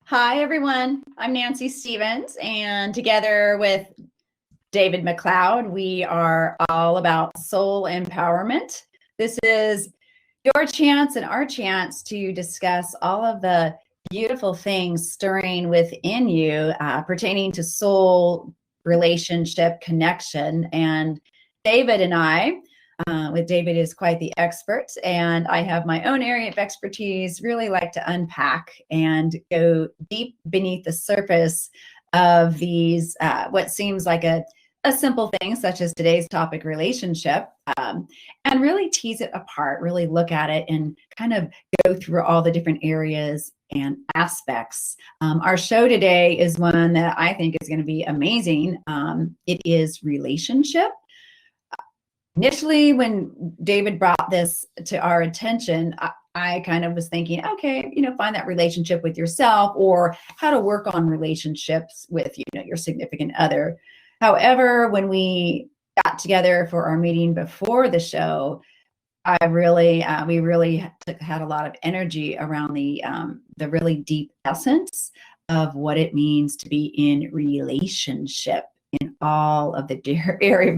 Hi, everyone. I'm Nancy Stevens, and together with David McLeod, we are all about soul empowerment. This is your chance and our chance to discuss all of the beautiful things stirring within you pertaining to soul, relationship, connection. And David and I, with David is quite the expert, and I have my own area of expertise, really like to unpack and go deep beneath the surface of these, what seems like a simple thing, such as today's topic, relationship, and really tease it apart, really look at it and kind of go through all the different areas and aspects. Our show today is one that I think is going to be amazing. It is relationship. Initially, when David brought this to our attention, I kind of was thinking, okay, find that relationship with yourself or how to work on relationships with, your significant other. However, when we got together for our meeting before the show, we really had a lot of energy around the really deep essence of what it means to be in relationship in all of the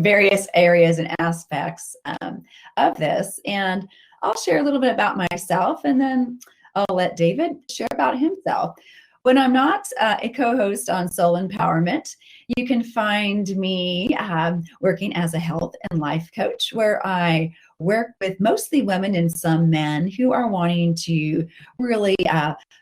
various areas and aspects of this. And I'll share a little bit about myself, and then I'll let David share about himself. When I'm not a co-host on Soul Empowerment, you can find me working as a health and life coach, where I work with mostly women and some men who are wanting to really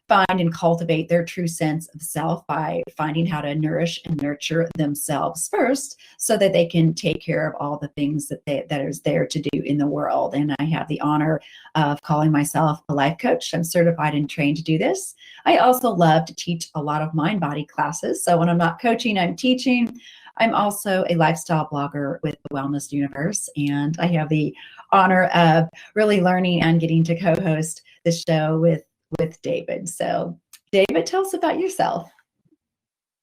find and cultivate their true sense of self by finding how to nourish and nurture themselves first, so that they can take care of all the things that is there to do in the world. And I have the honor of calling myself a life coach. I'm certified and trained to do this. I also love to teach a lot of mind-body classes. So when I'm not coaching, I'm teaching. I'm also a lifestyle blogger with the Wellness Universe, and I have the honor of really learning and getting to co-host the show with David. So, David, tell us about yourself.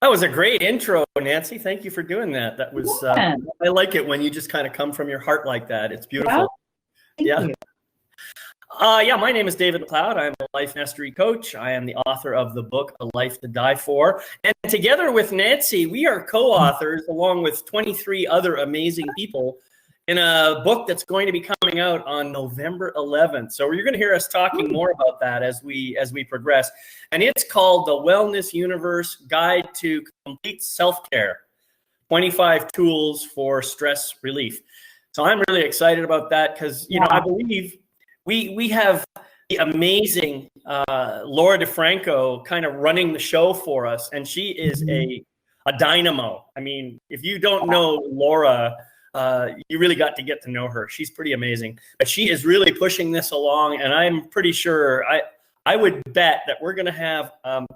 That was a great intro, Nancy. Thank you for doing that. That was I like it when you just kind of come from your heart like that. It's beautiful. Yeah. Thank you. My name is David McLeod. I'm a life mastery coach. I am the author of the book, A Life to Die For. And together with Nancy, we are co-authors along with 23 other amazing people in a book that's going to be coming out on November 11th. So you're going to hear us talking more about that as we progress. And it's called The Wellness Universe Guide to Complete Self-Care, 25 Tools for Stress Relief. So I'm really excited about that because, I believe we have the amazing Laura DeFranco kind of running the show for us. And she is a dynamo. I mean, if you don't know Laura, you really got to get to know her. She's pretty amazing. But she is really pushing this along. And I'm pretty sure, I would bet that we're going to have a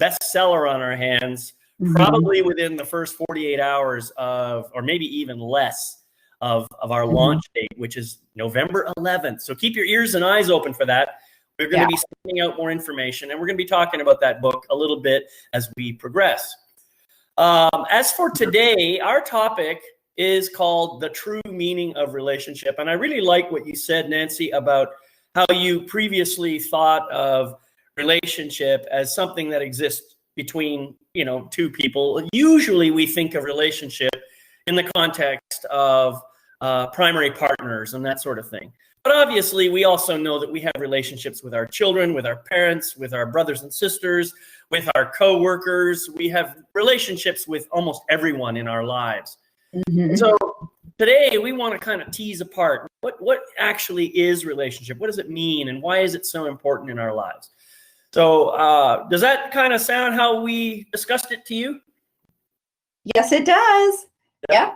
bestseller on our hands probably within the first 48 hours or maybe even less of our launch date, which is November 11th. So keep your ears and eyes open for that. We're going to be sending out more information, and we're going to be talking about that book a little bit as we progress. As for today, our topic is called The True Meaning of Relationship. And I really like what you said, Nancy, about how you previously thought of relationship as something that exists between, two people. Usually we think of relationship in the context of primary partners and that sort of thing. But obviously, we also know that we have relationships with our children, with our parents, with our brothers and sisters, with our coworkers. We have relationships with almost everyone in our lives. So today, we want to kind of tease apart what actually is relationship? What does it mean? And why is it so important in our lives? So does that kind of sound how we discussed it to you? Yes, it does. Yeah.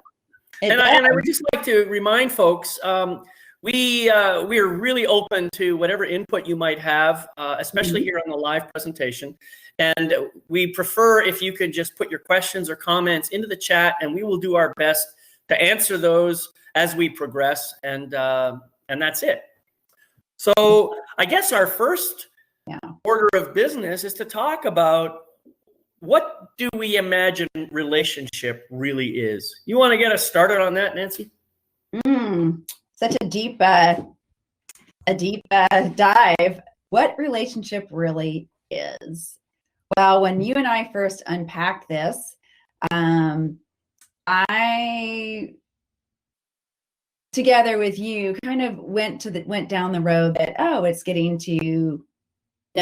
And I would just like to remind folks, we are really open to whatever input you might have, especially here on the live presentation. And we prefer if you could just put your questions or comments into the chat, and we will do our best to answer those as we progress. And that's it. So I guess our first order of business is to talk about what do we imagine relationship really is. You want to get us started on that, Nancy? Such a deep dive. What relationship really is? Well, when you and I first unpacked this, I, together with you, kind of went down the road that, oh, it's getting to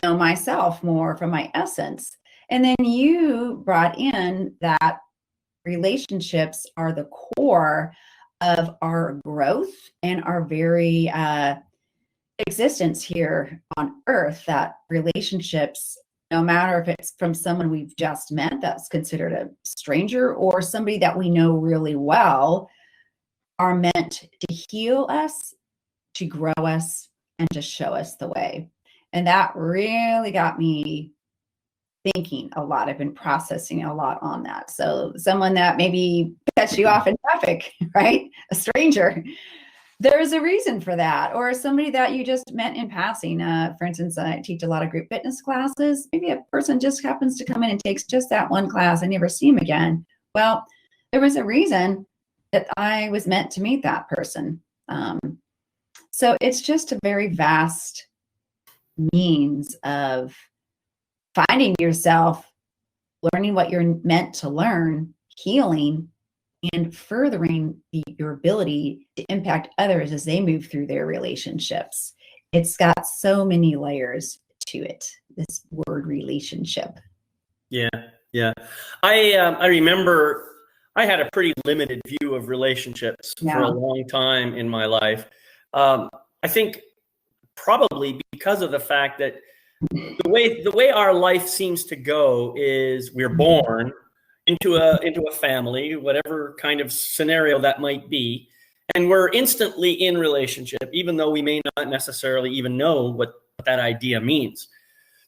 know myself more from my essence. And then you brought in that relationships are the core of our growth and our very existence here on earth. That relationships, no matter if it's from someone we've just met that's considered a stranger or somebody that we know really well, are meant to heal us, to grow us, and to show us the way. And that really got me thinking a lot. I've been processing a lot on that. So someone that maybe cuts you off in traffic, right? A stranger, there's a reason for that. Or somebody that you just met in passing. For instance, I teach a lot of group fitness classes. Maybe a person just happens to come in and takes just that one class. I never see him again. Well, there was a reason that I was meant to meet that person. So it's just a very vast means of finding yourself, learning what you're meant to learn, healing, and furthering your ability to impact others as they move through their relationships. It's got so many layers to it, this word relationship. Yeah, yeah. I remember I had a pretty limited view of relationships for a long time in my life. I think probably because of the fact that the way our life seems to go is we're born into a family, whatever kind of scenario that might be, and we're instantly in relationship, even though we may not necessarily even know what that idea means.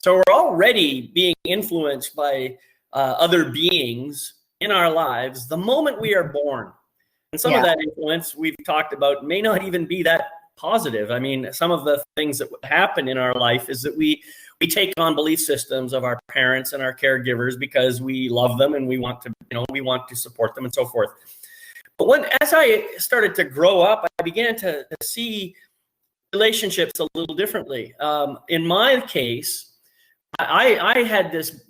So we're already being influenced by other beings in our lives the moment we are born. And some of that influence we've talked about may not even be that positive. I mean, some of the things that happen in our life is that we take on belief systems of our parents and our caregivers because we love them and we want to support them and so forth. But as I started to grow up, I began to see relationships a little differently. In my case, I had this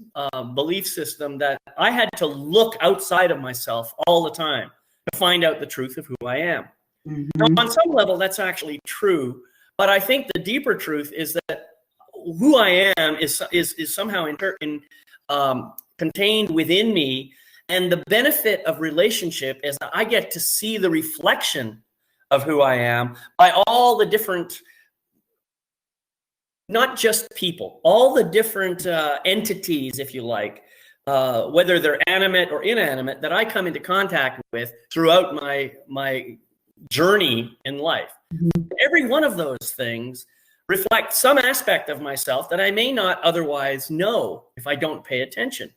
belief system that I had to look outside of myself all the time to find out the truth of who I am. Mm-hmm. Now, on some level, that's actually true, but I think the deeper truth is that who I am is somehow contained within me, and the benefit of relationship is that I get to see the reflection of who I am by all the different, not just people, all the different entities, if you like, whether they're animate or inanimate, that I come into contact with throughout my journey in life. Mm-hmm. Every one of those things reflect some aspect of myself that I may not otherwise know if I don't pay attention.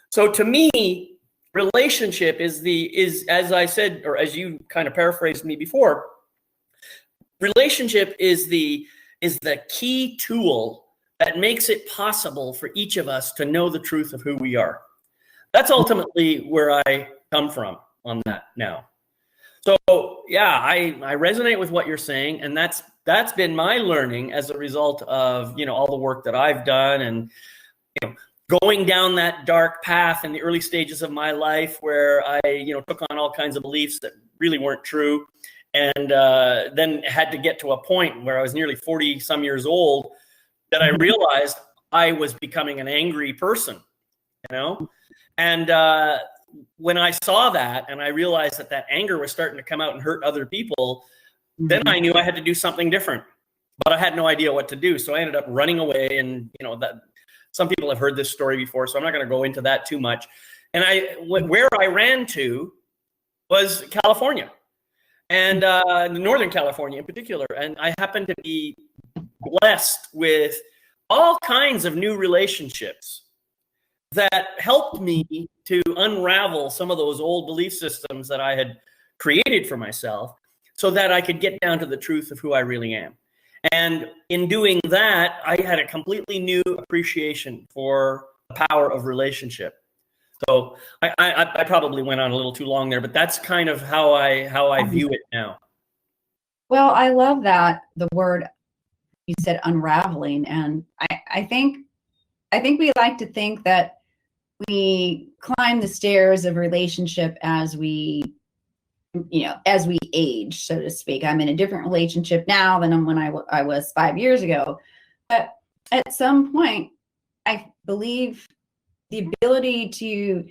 So to me, relationship is as I said, or as you kind of paraphrased me before, relationship is the key tool that makes it possible for each of us to know the truth of who we are. That's ultimately where I come from on that now. So yeah, I resonate with what you're saying, and that's been my learning as a result of all the work that I've done, and going down that dark path in the early stages of my life where I took on all kinds of beliefs that really weren't true, and then had to get to a point where I was nearly 40 some years old that I realized I was becoming an angry person, and when I saw that and I realized that anger was starting to come out and hurt other people, then I knew I had to do something different, but I had no idea what to do. So I ended up running away, and that some people have heard this story before, so I'm not going to go into that too much. And where I ran to was California, and Northern California in particular. And I happened to be blessed with all kinds of new relationships that helped me to unravel some of those old belief systems that I had created for myself so that I could get down to the truth of who I really am. And in doing that, I had a completely new appreciation for the power of relationship. So I probably went on a little too long there, but that's kind of how I view it now. Well, I love that, the word you said, unraveling. And I think I think we like to think that we climb the stairs of relationship as we, as we age, so to speak. I'm in a different relationship now than when I was 5 years ago. But at some point, I believe the ability to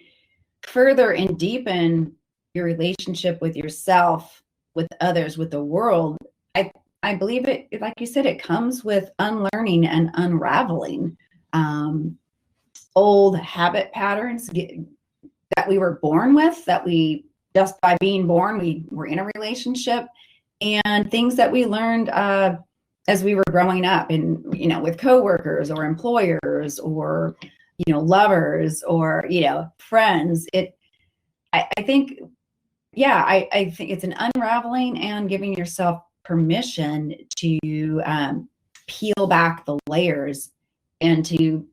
further and deepen your relationship with yourself, with others, with the world, I believe it, like you said, it comes with unlearning and unraveling old habit patterns that we were born with, that we, just by being born, we were in a relationship, and things that we learned as we were growing up, and with coworkers or employers or lovers or friends. I think, yeah, I think it's an unraveling and giving yourself permission to peel back the layers and to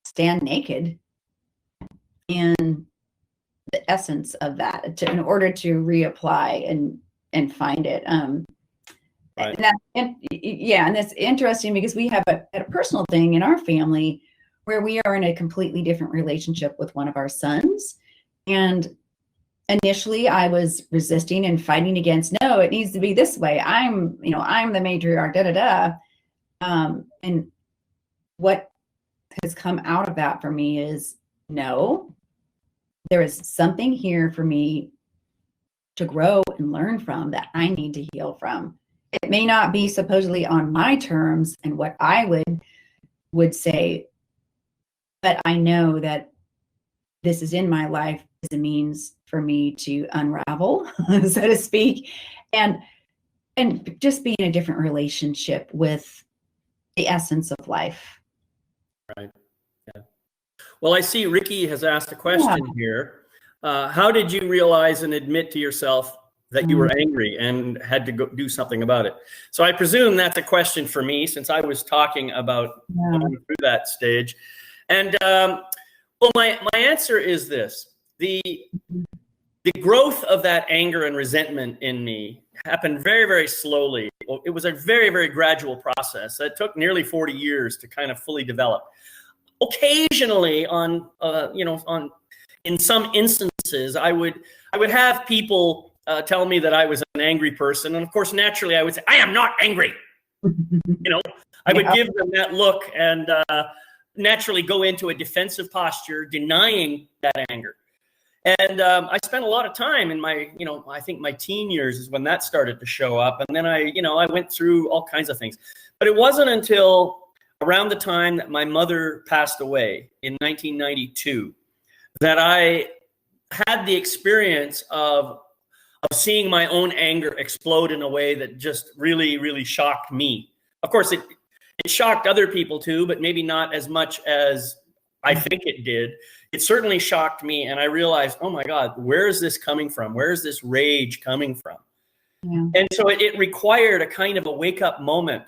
stand naked in the essence of that, in order to reapply and find it. Right. And that's interesting because we have a personal thing in our family where we are in a completely different relationship with one of our sons. And initially I was resisting and fighting against, no, it needs to be this way. I'm the matriarch, and what has come out of that for me is, no, there is something here for me to grow and learn from, that I need to heal from. It may not be supposedly on my terms and what I would say, but I know that this is in my life as a means for me to unravel, so to speak, and just be in a different relationship with the essence of life. Right. Yeah. Well, I see Ricky has asked a question here. How did you realize and admit to yourself that you were angry and had to go do something about it? So I presume that's a question for me, since I was talking about going through that stage. And well, my answer is this. The growth of that anger and resentment in me happened very, very slowly. It was a very, very gradual process. It took nearly 40 years to kind of fully develop. Occasionally, in some instances, I would have people tell me that I was an angry person, and of course, naturally, I would say, "I am not angry." I would give them that look and naturally go into a defensive posture, denying that anger. And I spent a lot of time in my, I think my teen years is when that started to show up. And then I went through all kinds of things. But it wasn't until around the time that my mother passed away in 1992 that I had the experience of seeing my own anger explode in a way that just really, really shocked me. Of course, it shocked other people too, but maybe not as much as I think it did. It certainly shocked me, and I realized, oh my God, where is this coming from? Where is this rage coming from? Yeah. And so it required a kind of a wake-up moment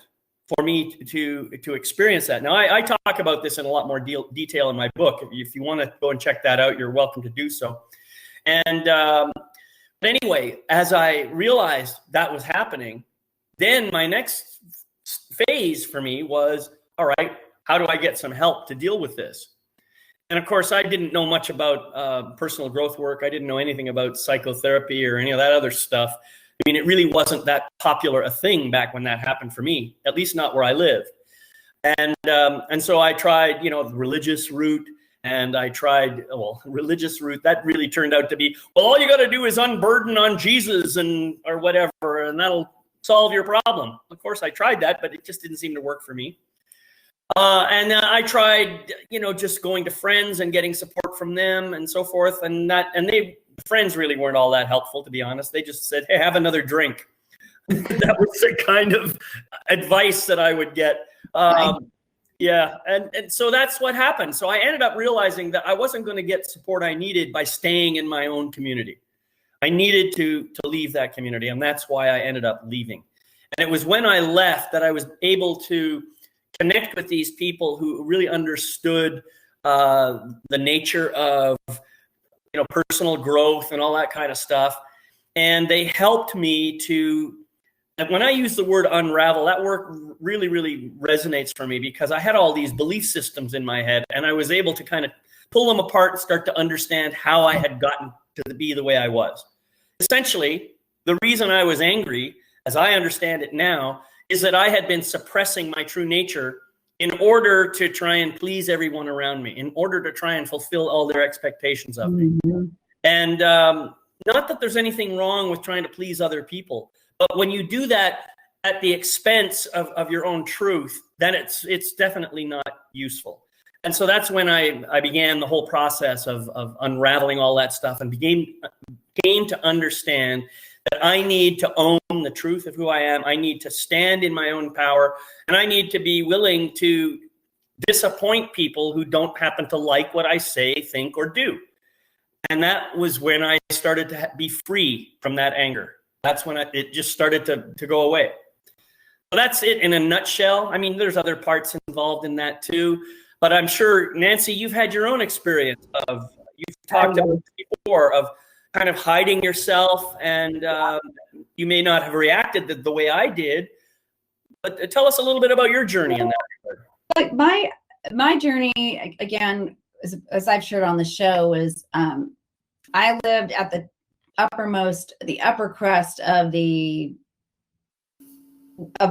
for me to experience that. Now, I talk about this in a lot more detail in my book. If you want to go and check that out, you're welcome to do so. And but anyway, as I realized that was happening, then my next phase for me was, all right, how do I get some help to deal with this? And of course, I didn't know much about personal growth work. I didn't know anything about psychotherapy or any of that other stuff. I mean, it really wasn't that popular a thing back when that happened for me, at least not where I live. And so I tried, the religious route, and I tried, religious route, that really turned out to be, all you got to do is unburden on Jesus or whatever, and that'll solve your problem. Of course, I tried that, but it just didn't seem to work for me. And I tried, just going to friends and getting support from them and so forth. And friends really weren't all that helpful, to be honest. They just said, hey, have another drink. That was the kind of advice that I would get. Yeah. And so that's what happened. So I ended up realizing that I wasn't going to get support I needed by staying in my own community. I needed to leave that community. And that's why I ended up leaving. And it was when I left that I was able to connect with these people who really understood the nature of personal growth and all that kind of stuff, and they helped me to And when I use the word unravel, that word really, really resonates for me, because I had all these belief systems in my head, and I was able to kind of pull them apart and start to understand how I had gotten to be the way I was. Essentially, the reason I was angry, as I understand it now, is that I had been suppressing my true nature in order to try and please everyone around me, in order to try and fulfill all their expectations of me. And not that there's anything wrong with trying to please other people, but when you do that at the expense of your own truth, then it's definitely not useful. And so that's when I began the whole process of unraveling all that stuff, and came to understand that I need to own the truth of who I am. I need to stand in my own power, and I need to be willing to disappoint people who don't happen to like what I say, think, or do. And that was when I started to be free from that anger. That's when it just started to go away. So that's it in a nutshell. I mean, there's other parts involved in that too, but I'm sure, Nancy, you've had your own experience you've talked about before, of kind of hiding yourself, and you may not have reacted the way I did, but tell us a little bit about your journey in that. Like my journey, again, as I've shared on the show, is I lived at the upper crust of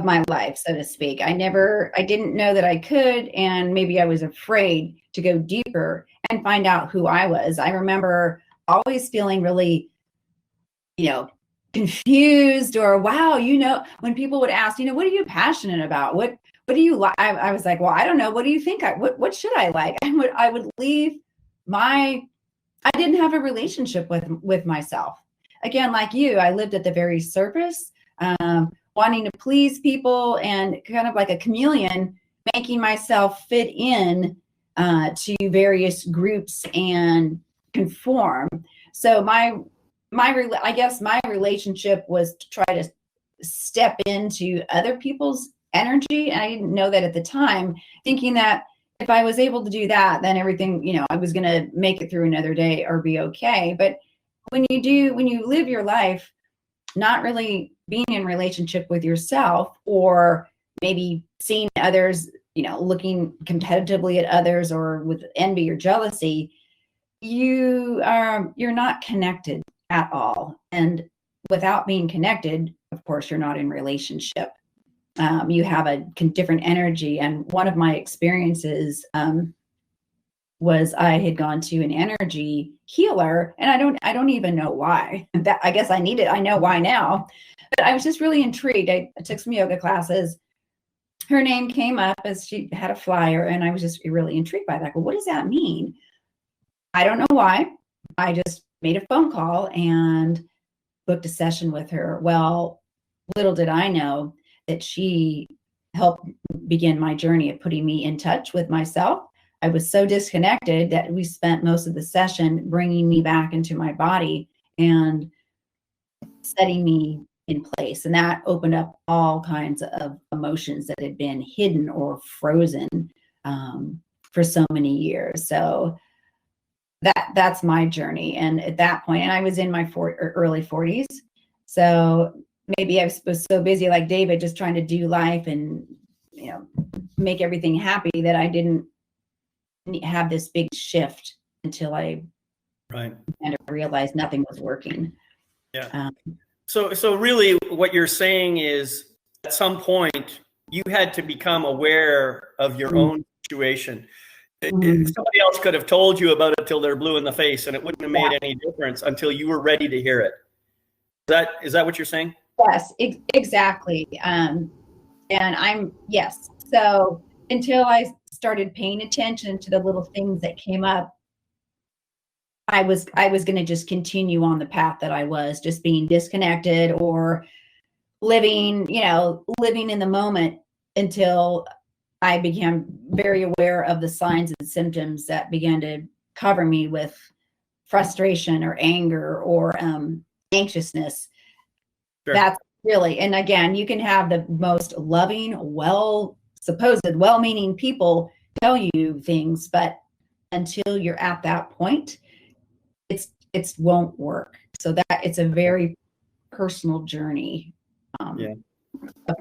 my life, so to speak. I didn't know that I could, and maybe I was afraid to go deeper and find out who I was. I remember always feeling really, confused, or wow, when people would ask, what are you passionate about? What do you like? I was like, well, I don't know. What do you think? What should I like? I would leave I didn't have a relationship with myself. Again, like you, I lived at the very surface, wanting to please people, and kind of like a chameleon, making myself fit in to various groups and conform. So I guess my relationship was to try to step into other people's energy. And I didn't know that at the time, thinking that if I was able to do that, then everything, I was going to make it through another day or be okay. But when you live your life, not really being in relationship with yourself, or maybe seeing others, looking competitively at others, or with envy or jealousy, you're not connected at all. And without being connected, of course, you're not in relationship. You have a different energy. And one of my experiences was I had gone to an energy healer, and I don't even know why. That I guess I know why now, but I was just really intrigued. I took some yoga classes. Her name came up as she had a flyer, and I was just really intrigued by that. Well, what does that mean? I don't know why. I just made a phone call and booked a session with her. Well, little did I know that she helped begin my journey of putting me in touch with myself. I was so disconnected that we spent most of the session bringing me back into my body and setting me in place. And that opened up all kinds of emotions that had been hidden or frozen for so many years. So that's my journey. And at that point, and I was in my early 40s. So maybe I was so busy, like David, just trying to do life and, make everything happy, that I didn't have this big shift until I kind of realized nothing was working. Yeah. So really what you're saying is, at some point you had to become aware of your own situation. Somebody else could have told you about it till they're blue in the face, and it wouldn't have made any difference until you were ready to hear it. Is that what you're saying? Yes, exactly. Yes. So until I started paying attention to the little things that came up, I was going to just continue on the path that I was, just being disconnected or living in the moment, until I became very aware of the signs and symptoms that began to cover me with frustration or anger or anxiousness. Sure. That's really, and again, you can have the most loving, supposed well-meaning people tell you things, but until you're at that point, it won't work. So that it's a very personal journey. Yeah. of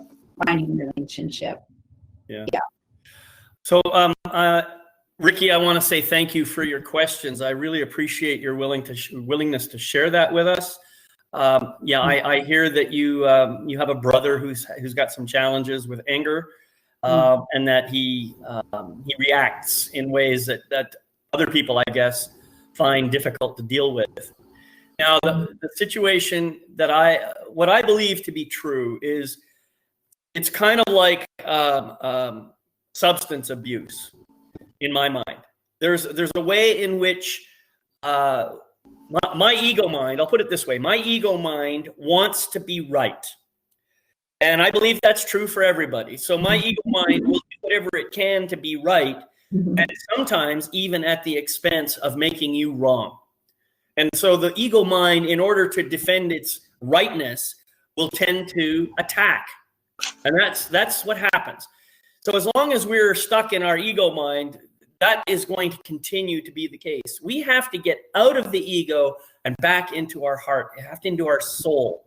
finding a relationship. Yeah. Yeah. So, Ricky, I want to say thank you for your questions. I really appreciate your willingness to share that with us. I hear that you have a brother who's got some challenges with anger, and that he reacts in ways that other people, I guess, find difficult to deal with. Now, the situation what I believe to be true is it's kind of like substance abuse in my mind. There's a way in which my ego mind, I'll put it this way, my ego mind wants to be right. And I believe that's true for everybody. So my ego mind will do whatever it can to be right, and sometimes even at the expense of making you wrong. And so the ego mind, in order to defend its rightness, will tend to attack. And that's what happens. So as long as we're stuck in our ego mind, that is going to continue to be the case. We have to get out of the ego and back into our heart, into our soul,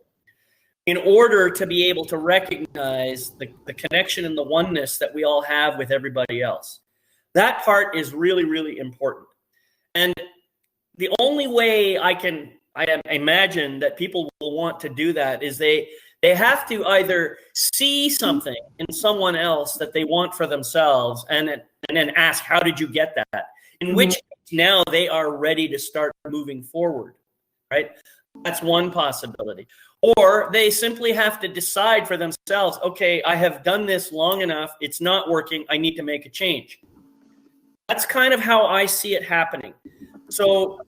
in order to be able to recognize the connection and the oneness that we all have with everybody else. That part is really, really important. And the only way I imagine that people will want to do that is they have to either see something in someone else that they want for themselves and then ask, how did you get that? In which case now they are ready to start moving forward, right? That's one possibility. Or they simply have to decide for themselves, okay, I have done this long enough. It's not working. I need to make a change. That's kind of how I see it happening. So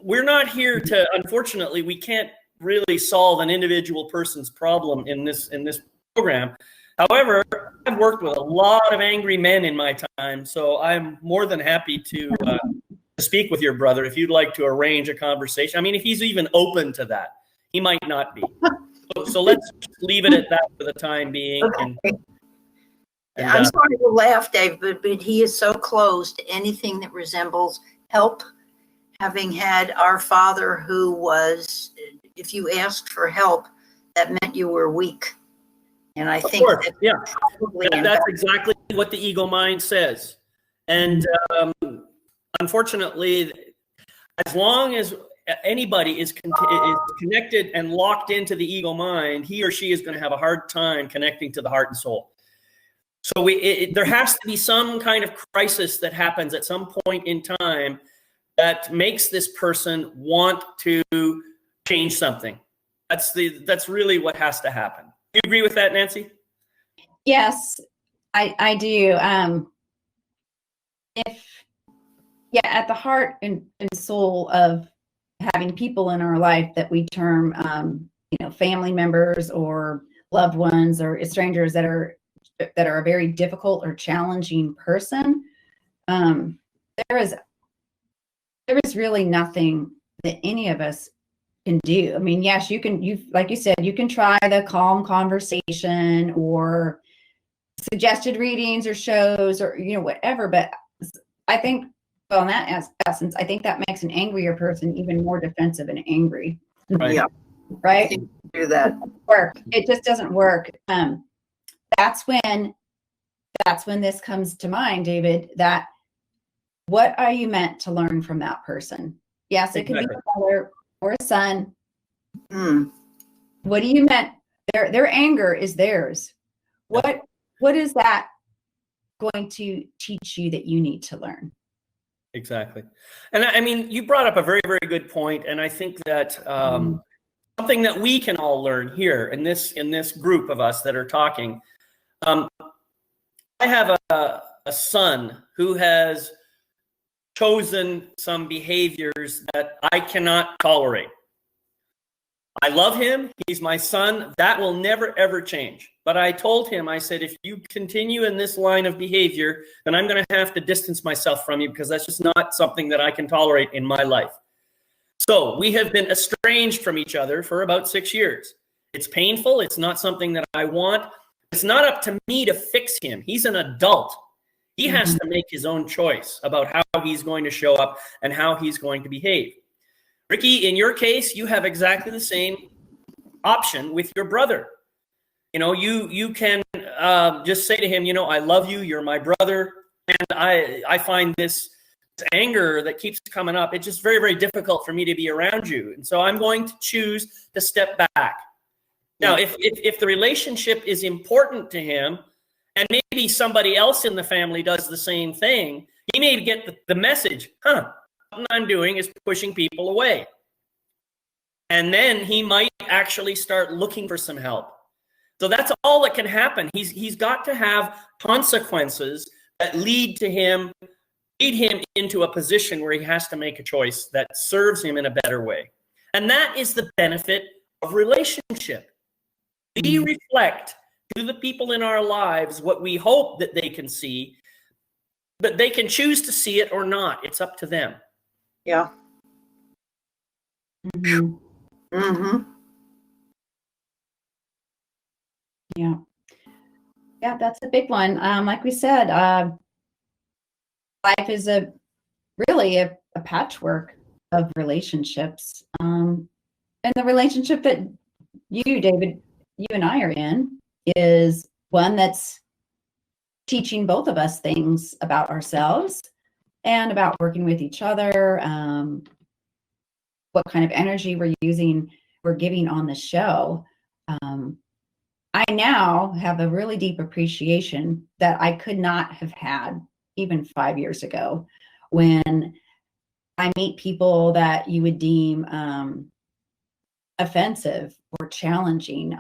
we're not here to, unfortunately, we can't really solve an individual person's problem in this program. However, I've worked with a lot of angry men in my time, so I'm more than happy to speak with your brother if you'd like to arrange a conversation. I mean, if he's even open to that. He might not be. So let's leave it at that for the time being. Okay. I'm sorry to laugh, Dave, but he is so closed to anything that resembles help. Having had our father who was, if you asked for help, that meant you were weak. And I think that's exactly what the ego mind says. And unfortunately, as long as anybody is connected and locked into the ego mind, he or she is going to have a hard time connecting to the heart and soul. So there has to be some kind of crisis that happens at some point in time that makes this person want to change something. That's really what has to happen. Do you agree with that, Nancy? Yes, I do. At the heart and soul of having people in our life that we term, family members or loved ones or strangers that are a very difficult or challenging person, there is really nothing that any of us can do. I mean, yes, like you said, you can try the calm conversation or suggested readings or shows or, whatever. But I think, well, in that essence, I think that makes an angrier person even more defensive and angry. Right. Yeah. Right. Do that. It just doesn't work. That's when this comes to mind, David, that what are you meant to learn from that person? Yes, it could be a father or a son. What do you meant? Their anger is theirs. What is that going to teach you that you need to learn? Exactly. And I mean, you brought up a very, very good point. And I think that something that we can all learn here in this group of us that are talking. I have a son who has chosen some behaviors that I cannot tolerate. I love him. He's my son. That will never, ever change. But I told him, I said, if you continue in this line of behavior, then I'm going to have to distance myself from you because that's just not something that I can tolerate in my life. So we have been estranged from each other for about 6 years. It's painful. It's not something that I want. It's not up to me to fix him. He's an adult. He has to make his own choice about how he's going to show up and how he's going to behave. Ricky, in your case, you have exactly the same option with your brother. You can just say to him, I love you. You're my brother. And I find this anger that keeps coming up. It's just very, very difficult for me to be around you. And so I'm going to choose to step back. Now, if the relationship is important to him, and maybe somebody else in the family does the same thing, he may get the message, something I'm doing is pushing people away. And then he might actually start looking for some help. So that's all that can happen. He's got to have consequences that lead him into a position where he has to make a choice that serves him in a better way. And that is the benefit of relationship. We reflect to the people in our lives what we hope that they can see, but they can choose to see it or not. It's up to them. Yeah. Mm-hmm. Mm-hmm. Yeah. Yeah, that's a big one. Like we said, life is really a patchwork of relationships. And the relationship that you, David, you and I are in is one that's teaching both of us things about ourselves and about working with each other, what kind of energy we're giving on the show. I now have a really deep appreciation that I could not have had even 5 years ago when I meet people that you would deem offensive or challenging.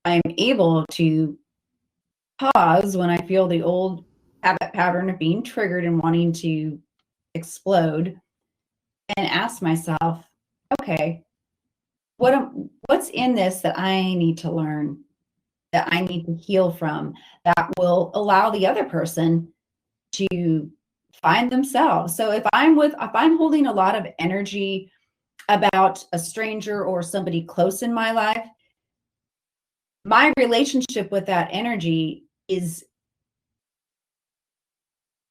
I'm able to pause when I feel the old habit pattern of being triggered and wanting to explode and ask myself, okay, what's in this that I need to learn, that I need to heal from, that will allow the other person to find themselves. So if I'm holding a lot of energy about a stranger or somebody close in my life, my relationship with that energy is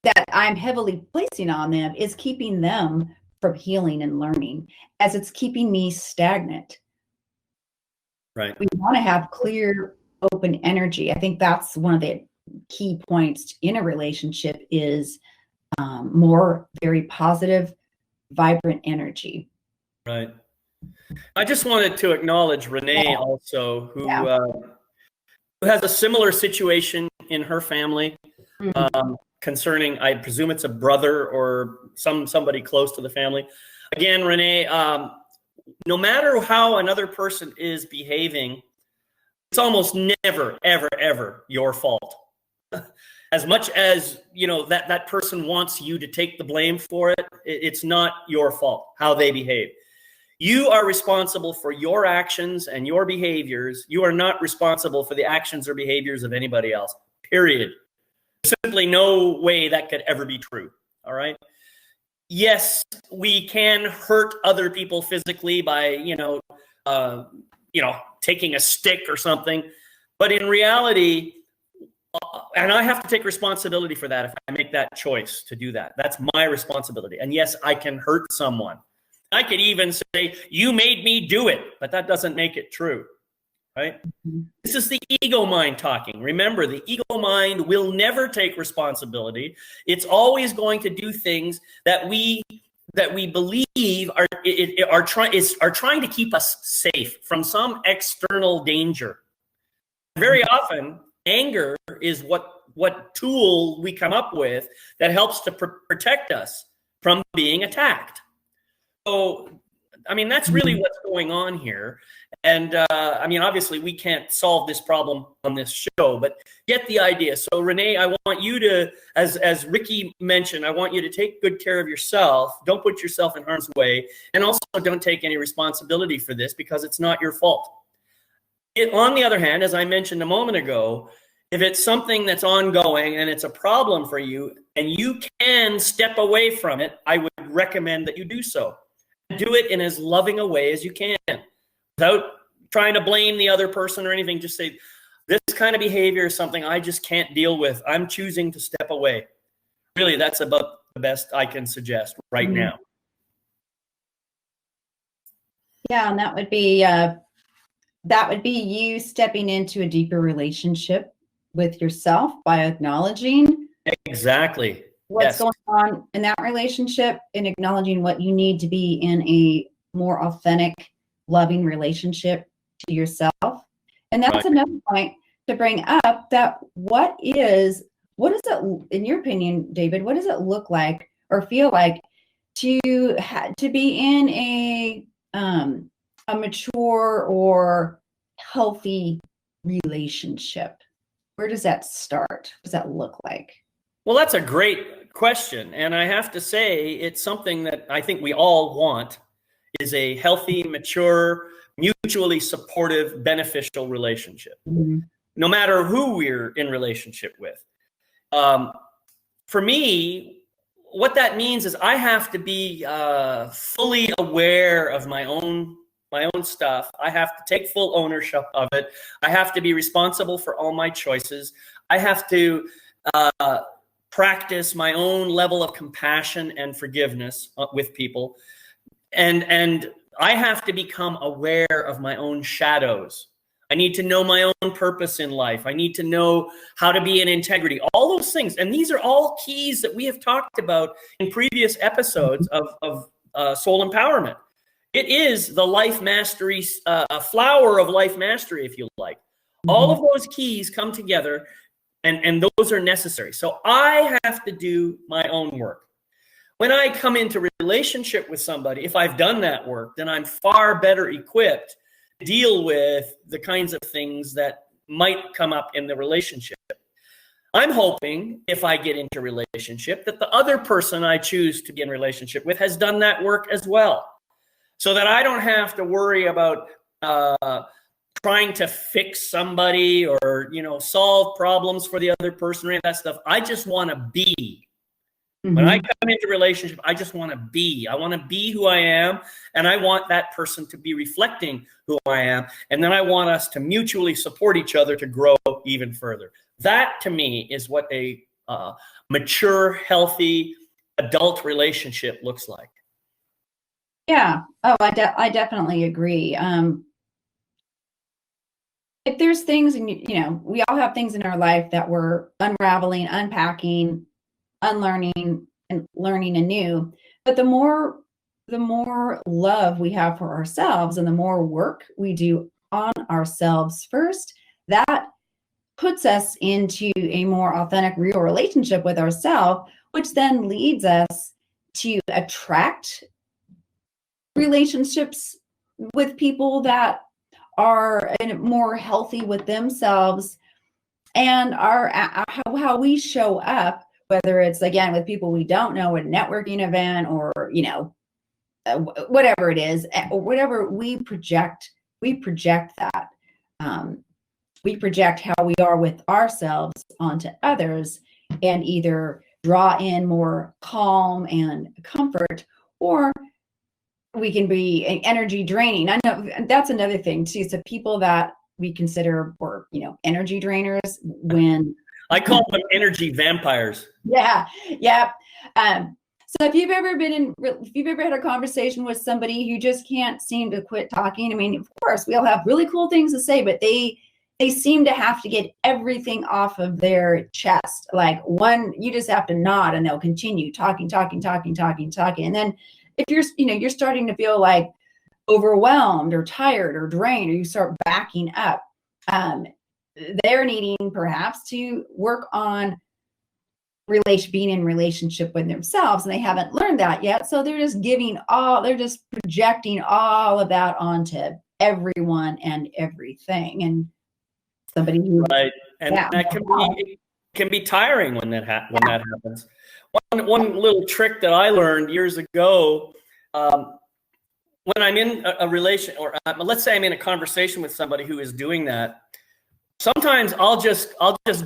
that I'm heavily placing on them is keeping them from healing and learning, as it's keeping me stagnant. Right. We want to have clear, open energy. I think that's one of the key points in a relationship is more very positive, vibrant energy. Right. I just wanted to acknowledge Renee also, who has a similar situation in her family concerning, I presume it's a brother or somebody close to the family. Again, Renee, no matter how another person is behaving, it's almost never, ever, ever your fault. As much as, that person wants you to take the blame for it, it's not your fault how they behave. You are responsible for your actions and your behaviors. You are not responsible for the actions or behaviors of anybody else, period. There's simply no way that could ever be true, all right? Yes, we can hurt other people physically by, taking a stick or something. But in reality, and I have to take responsibility for that if I make that choice to do that. That's my responsibility. And yes, I can hurt someone. I could even say, you made me do it, but that doesn't make it true, right? Mm-hmm. This is the ego mind talking. Remember, the ego mind will never take responsibility. It's always going to do things that we believe are trying to keep us safe from some external danger. Very often, anger is what tool we come up with that helps to protect us from being attacked. So, that's really what's going on here. And, obviously we can't solve this problem on this show, but get the idea. So, Renee, I want you to, as Ricky mentioned, I want you to take good care of yourself. Don't put yourself in harm's way. And also don't take any responsibility for this because it's not your fault. On the other hand, as I mentioned a moment ago, if it's something that's ongoing and it's a problem for you and you can step away from it, I would recommend that you do so. Do it in as loving a way as you can without trying to blame the other person or anything. Just say, this kind of behavior is something I just can't deal with. I'm choosing to step away. Really, that's about the best I can suggest right now. Yeah, and that would be that would be you stepping into a deeper relationship with yourself by acknowledging Exactly. what's Yes. going on in that relationship and acknowledging what you need to be in a more authentic, loving relationship to yourself. And that's Right. another point to bring up, that what does it, in your opinion, David, what does it look like or feel like to be in a mature or healthy relationship? Where does that start? What does that look like? Well, that's a great question. And I have to say, it's something that I think we all want, is a healthy, mature, mutually supportive, beneficial relationship, no matter who we're in relationship with. For me, what that means is I have to be fully aware of my own stuff. I have to take full ownership of it. I have to be responsible for all my choices. I have to practice my own level of compassion and forgiveness with people. And I have to become aware of my own shadows. I need to know my own purpose in life. I need to know how to be in integrity, all those things. And these are all keys that we have talked about in previous episodes of soul empowerment. It is the life mastery, flower of life mastery, if you like. All of those keys come together, and those are necessary. So I have to do my own work. When I come into relationship with somebody, if I've done that work, then I'm far better equipped to deal with the kinds of things that might come up in the relationship. I'm hoping if I get into relationship that the other person I choose to be in relationship with has done that work as well, so that I don't have to worry about trying to fix somebody or, solve problems for the other person or any of that stuff. I just want to be. When I come into relationship, I just want to be. I want to be who I am, and I want that person to be reflecting who I am. And then I want us to mutually support each other to grow even further. That, to me, is what a mature, healthy, adult relationship looks like. Yeah. Oh, I definitely agree. If there's things, and we all have things in our life that we're unraveling, unpacking, unlearning, and learning anew. But the more love we have for ourselves and the more work we do on ourselves first, that puts us into a more authentic, real relationship with ourselves, which then leads us to attract relationships with people that are more healthy with themselves and are how we show up, whether it's, again, with people we don't know at a networking event or, whatever it is, or whatever we project that. We project how we are with ourselves onto others and either draw in more calm and comfort, or we can be energy draining. I know that's another thing too. So people that we consider, or energy drainers, when I call them energy vampires. Yeah. So if you've ever had a conversation with somebody who just can't seem to quit talking, I mean, of course, we all have really cool things to say, but they seem to have to get everything off of their chest. Like you just have to nod and they'll continue talking. And then if you're starting to feel like overwhelmed or tired or drained, or you start backing up, they're needing perhaps to work on being in relationship with themselves, and they haven't learned that yet. So they're just projecting all of that onto everyone and everything. And somebody who, right, and that can be tiring when that happens. One little trick that I learned years ago, when I'm in a relation, or let's say I'm in a conversation with somebody who is doing that, sometimes I'll just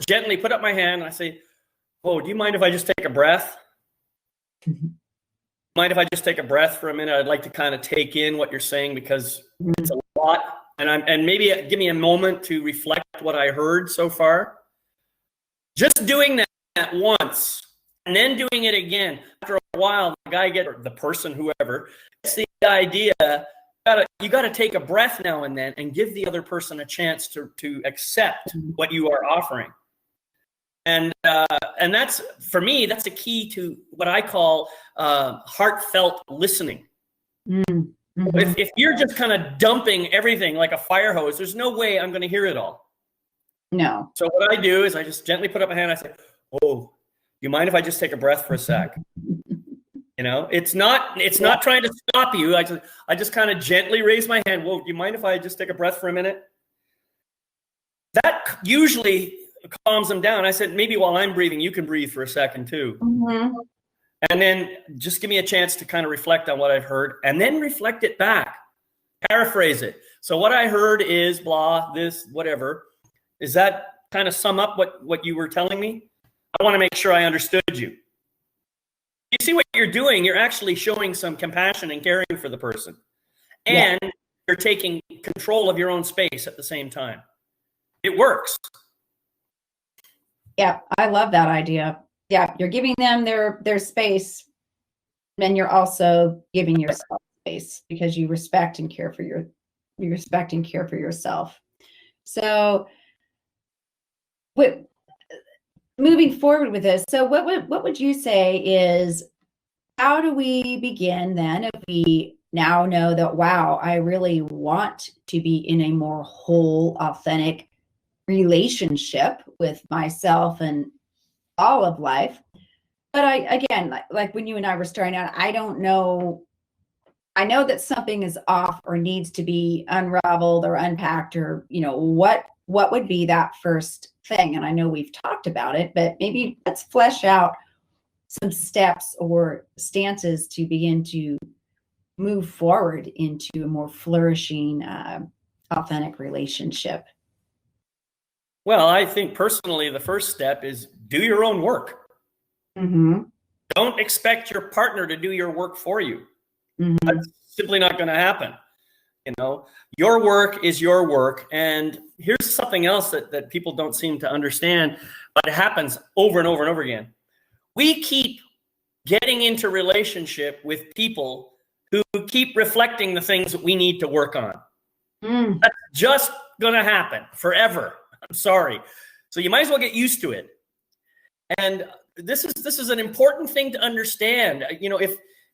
gently put up my hand and I say, "Oh, do you mind if I just take a breath? Mind if I just take a breath for a minute? I'd like to kind of take in what you're saying, because it's a lot, and maybe give me a moment to reflect what I heard so far." Just doing that once and then doing it again. After a while, the person, whoever, gets the idea gotta take a breath now and then and give the other person a chance to accept what you are offering. And that's, for me, that's a key to what I call heartfelt listening. Mm-hmm. If you're just kind of dumping everything like a fire hose, there's no way I'm going to hear it all. No. So what I do is I just gently put up a hand. I say, "Oh, you mind if I just take a breath for a sec?" It's not trying to stop you. I just kind of gently raise my hand. "Whoa, do you mind if I just take a breath for a minute?" That usually calms them down. I said, maybe while I'm breathing, you can breathe for a second too. Mm-hmm. And then just give me a chance to kind of reflect on what I've heard and then reflect it back, paraphrase it. So what I heard is blah, this, whatever. Does that kind of sum up what you were telling me? I want to make sure I understood you. You see what you're doing? You're actually showing some compassion and caring for the person. And you're taking control of your own space at the same time. It works. Yeah, I love that idea. Yeah, you're giving them their space, and you're also giving yourself space because you respect and care for yourself. So, moving forward with this, so what would you say is, how do we begin then if we now know that, wow, I really want to be in a more whole, authentic relationship with myself and all of life? But again, like when you and I were starting out, I don't know. I know that something is off or needs to be unraveled or unpacked, or what would be that first thing. And I know we've talked about it, but maybe let's flesh out some steps or stances to begin to move forward into a more flourishing, authentic relationship. Well, I think personally, the first step is do your own work. Mm-hmm. Don't expect your partner to do your work for you. Mm-hmm. That's simply not going to happen. Your work is your work. And here's something else that people don't seem to understand, but it happens over and over and over again. We keep getting into relationship with people who keep reflecting the things that we need to work on. Mm. That's just going to happen forever. I'm sorry. So you might as well get used to it. And this is an important thing to understand.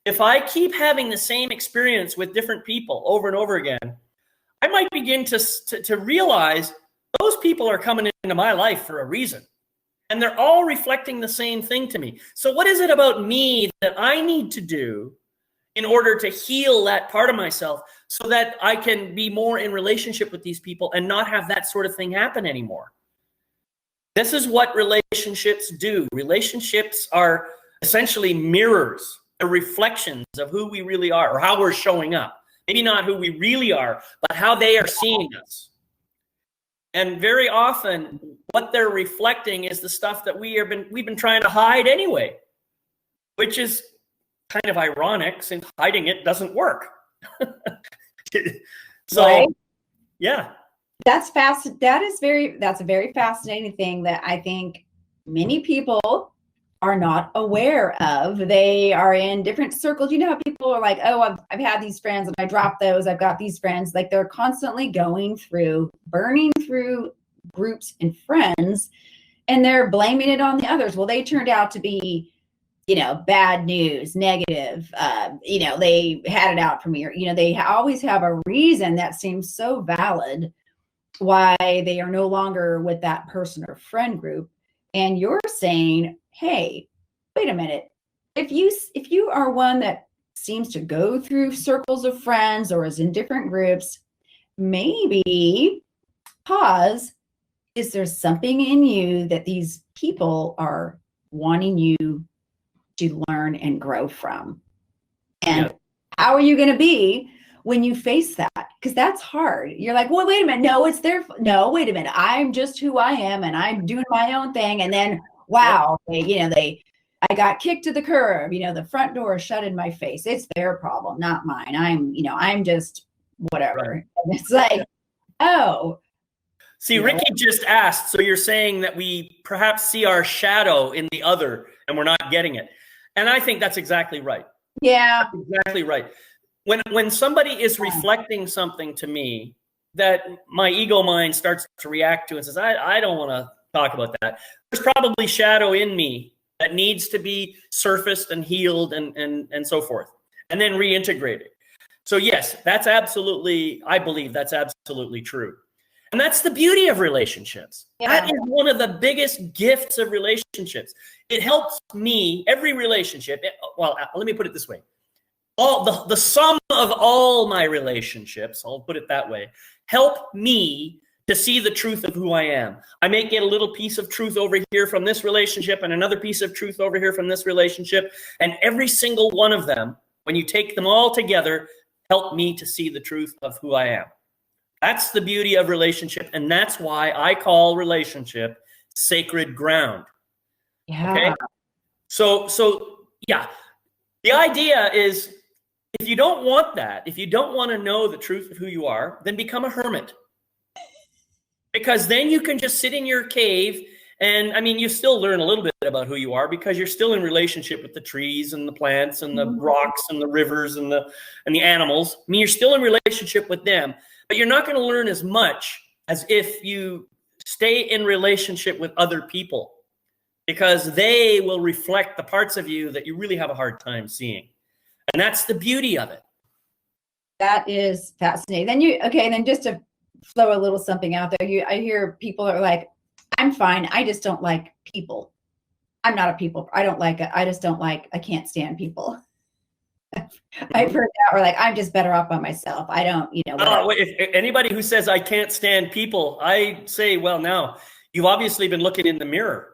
If I keep having the same experience with different people over and over again, I might begin to realize those people are coming into my life for a reason. And they're all reflecting the same thing to me. So what is it about me that I need to do in order to heal that part of myself so that I can be more in relationship with these people and not have that sort of thing happen anymore? This is what relationships do. Relationships are essentially mirrors, they're reflections of who we really are or how we're showing up. Maybe not who we really are, but how they are seeing us. And very often, what they're reflecting is the stuff that we've been trying to hide anyway, which is kind of ironic since hiding it doesn't work. So, right? Yeah. That's fast. That's a very fascinating thing that I think many people are not aware of. They are in different circles. You know how people are like, oh, I've had these friends and I dropped those. I've got these friends. Like they're constantly burning through groups and friends, and they're blaming it on the others. Well, they turned out to be, bad news, negative. They had it out for me, or, they always have a reason that seems so valid why they are no longer with that person or friend group. And you're saying, hey, wait a minute. If you are one that seems to go through circles of friends or is in different groups, maybe pause. Is there something in you that these people are wanting you to learn and grow from? And how are you going to be when you face that? Because that's hard. You're like, well, wait a minute. No, no, wait a minute. I'm just who I am and I'm doing my own thing. And then, wow, I got kicked to the curb. The front door shut in my face. It's their problem, not mine. I'm just whatever. Right. And it's like, oh. See, Ricky just asked, so you're saying that we perhaps see our shadow in the other and we're not getting it. And I think that's exactly right. Yeah. That's exactly right. when somebody is reflecting something to me that my ego mind starts to react to and says, I don't want to talk about that. There's probably shadow in me that needs to be surfaced and healed and so forth, and then reintegrated. So yes, that's absolutely, I believe that's absolutely true. And that's the beauty of relationships. Yeah. That is one of the biggest gifts of relationships. It helps me, every relationship, well, let me put it this way. All the sum of all my relationships, I'll put it that way, help me to see the truth of who I am. I may get a little piece of truth over here from this relationship and another piece of truth over here from this relationship. And every single one of them, when you take them all together, help me to see the truth of who I am. That's the beauty of relationship. And that's why I call relationship sacred ground. Yeah. Okay? So yeah, the idea is if you don't want that, if you don't want to know the truth of who you are, then become a hermit. Because then you can just sit in your cave and, I mean, you still learn a little bit about who you are because you're still in relationship with the trees and the plants and the rocks and the rivers and the animals. I mean, you're still in relationship with them, but you're not going to learn as much as if you stay in relationship with other people, because they will reflect the parts of you that you really have a hard time seeing. And that's the beauty of it. That is fascinating. Then just to throw a little something out there, I hear people are like, I'm fine. I just don't like people. I'm not a people. I can't stand people. I've heard that, or like, I'm just better off by myself. I don't, if anybody who says I can't stand people, I say, well, now you've obviously been looking in the mirror.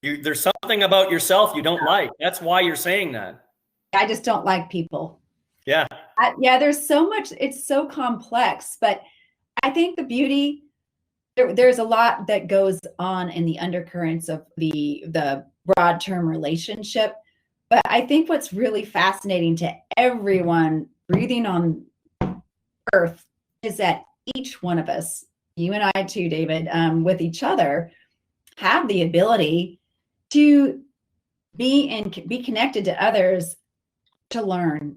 There's something about yourself you don't like. That's why you're saying that. I just don't like people. Yeah. There's so much, it's so complex, but I think the beauty, there's a lot that goes on in the undercurrents of the broad term relationship. But I think what's really fascinating to everyone breathing on earth is that each one of us, you and I too, David, with each other, have the ability to be connected to others, to learn,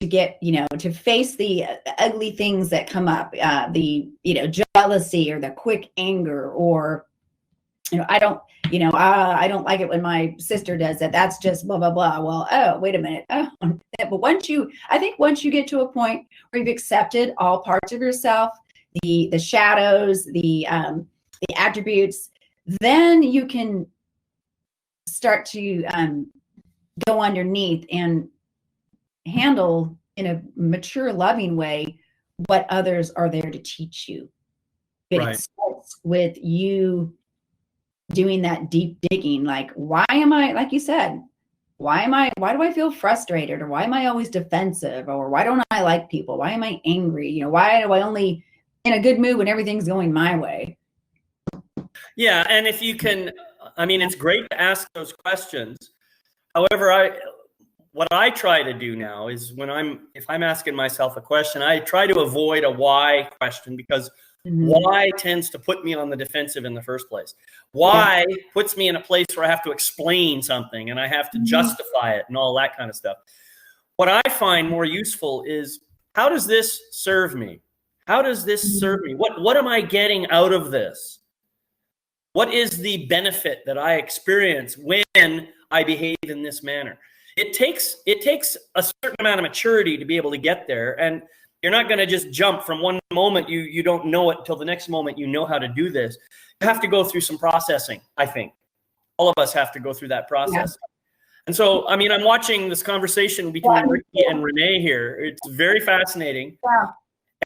to get, to face the ugly things that come up, the, jealousy or the quick anger, or, I don't like it when my sister does that. That's just blah, blah, blah. Well, oh, wait a minute. Oh, but once you get to a point where you've accepted all parts of yourself, the shadows, the attributes, then you can start to go underneath and handle in a mature, loving way what others are there to teach you. But right. It starts with you doing that deep digging. Like, why am I, like you said, why do I feel frustrated? Or why am I always defensive? Or why don't I like people? Why am I angry? Why do I only in a good mood when everything's going my way? Yeah. And if you can, it's great to ask those questions. However, what I try to do now is if I'm asking myself a question, I try to avoid a why question, because why tends to put me on the defensive in the first place. Why puts me in a place where I have to explain something and I have to justify it and all that kind of stuff. What I find more useful is, how does this serve me? How does this serve me? What am I getting out of this? What is the benefit that I experience when I behave in this manner? It takes a certain amount of maturity to be able to get there. And you're not going to just jump from one moment you don't know it until the next moment you know how to do this. You have to go through some processing, I think. All of us have to go through that process. Yeah. And so, I'm watching this conversation between Ricky and Renee here. It's very fascinating. Yeah.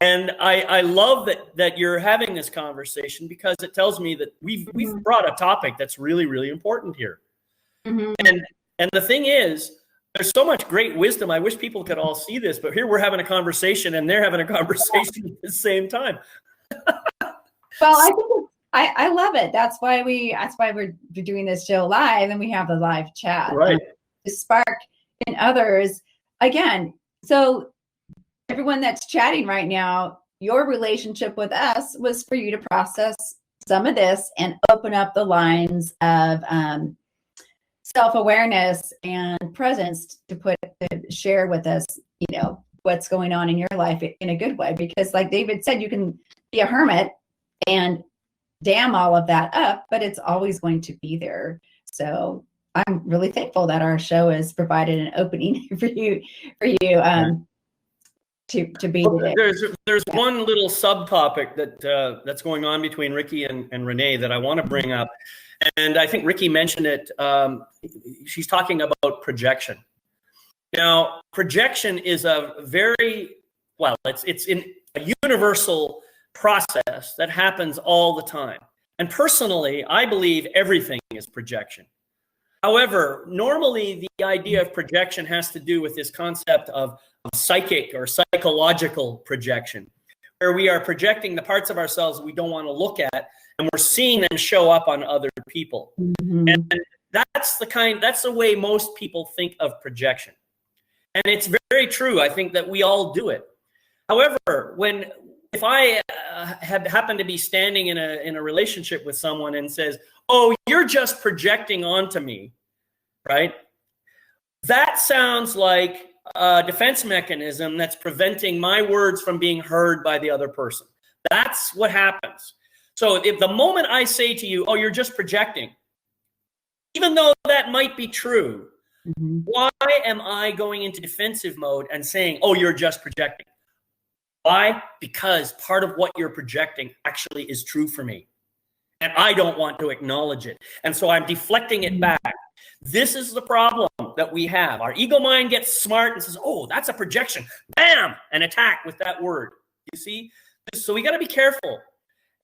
And I love that you're having this conversation, because it tells me that we've brought a topic that's really, really important here. And the thing is, there's so much great wisdom. I wish people could all see this, but here we're having a conversation and they're having a conversation at the same time. Well, I think I love it. That's why we're doing this show live, and we have the live chat, right, to spark in others again. So everyone that's chatting right now, your relationship with us was for you to process some of this and open up the lines of self-awareness and presence to share with us, what's going on in your life in a good way. Because like David said, you can be a hermit and dam all of that up, but it's always going to be there. So I'm really thankful that our show has provided an opening for you to be. Well, there's one little subtopic that's going on between Ricky and Renee that I want to bring up, and I think Ricky mentioned it. She's talking about projection. Now, projection is it's in a universal process that happens all the time. And personally, I believe everything is projection. However, normally the idea of projection has to do with this concept of psychic or psychological projection, where we are projecting the parts of ourselves we don't want to look at, and we're seeing them show up on other people. Mm-hmm. And that's the way most people think of projection. And it's very true. I think that we all do it. However, if I happen to be standing in a relationship with someone and says, "Oh, you're just projecting onto me," right? That sounds like a defense mechanism that's preventing my words from being heard by the other person. That's what happens. So if the moment I say to you, "Oh, you're just projecting," even though that might be true, mm-hmm. why am I going into defensive mode and saying, "Oh, you're just projecting"? Why? Because part of what you're projecting actually is true for me. And I don't want to acknowledge it. And so I'm deflecting it back. This is the problem that we have. Our ego mind gets smart and says, "Oh, that's a projection." Bam! An attack with that word. You see? So we got to be careful.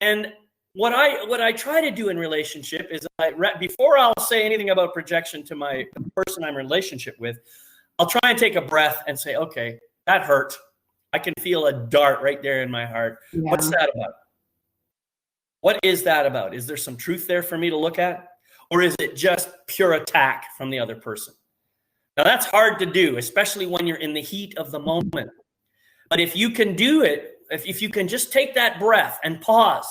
And what I try to do in relationship is before I'll say anything about projection to the person I'm in relationship with, I'll try and take a breath and say, "Okay, that hurt. I can feel a dart right there in my heart. Yeah. What's that about? What is that about? Is there some truth there for me to look at? Or is it just pure attack from the other person?" Now that's hard to do, especially when you're in the heat of the moment. But if you can do it, if you can just take that breath and pause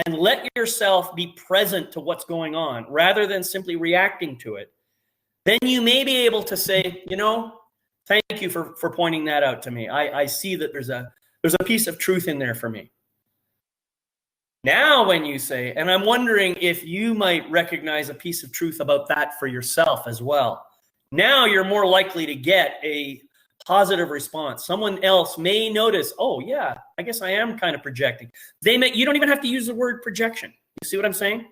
and let yourself be present to what's going on rather than simply reacting to it, then you may be able to say, "Thank you for pointing that out to me. I see that there's a piece of truth in there for me." Now when you say, and I'm wondering if you might recognize a piece of truth about that for yourself as well. Now you're more likely to get a positive response. Someone else may notice, "Oh yeah, I guess I am kind of projecting." You don't even have to use the word projection. You see what I'm saying?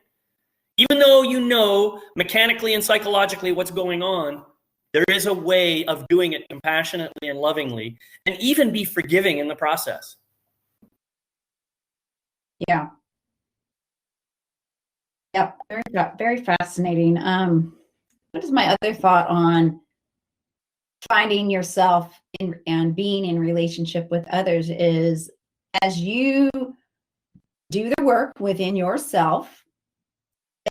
Even though you know mechanically and psychologically what's going on, there is a way of doing it compassionately and lovingly, and even be forgiving in the process. Yeah. Yep. Very, very fascinating. What is my other thought on finding yourself and being in relationship with others is, as you do the work within yourself,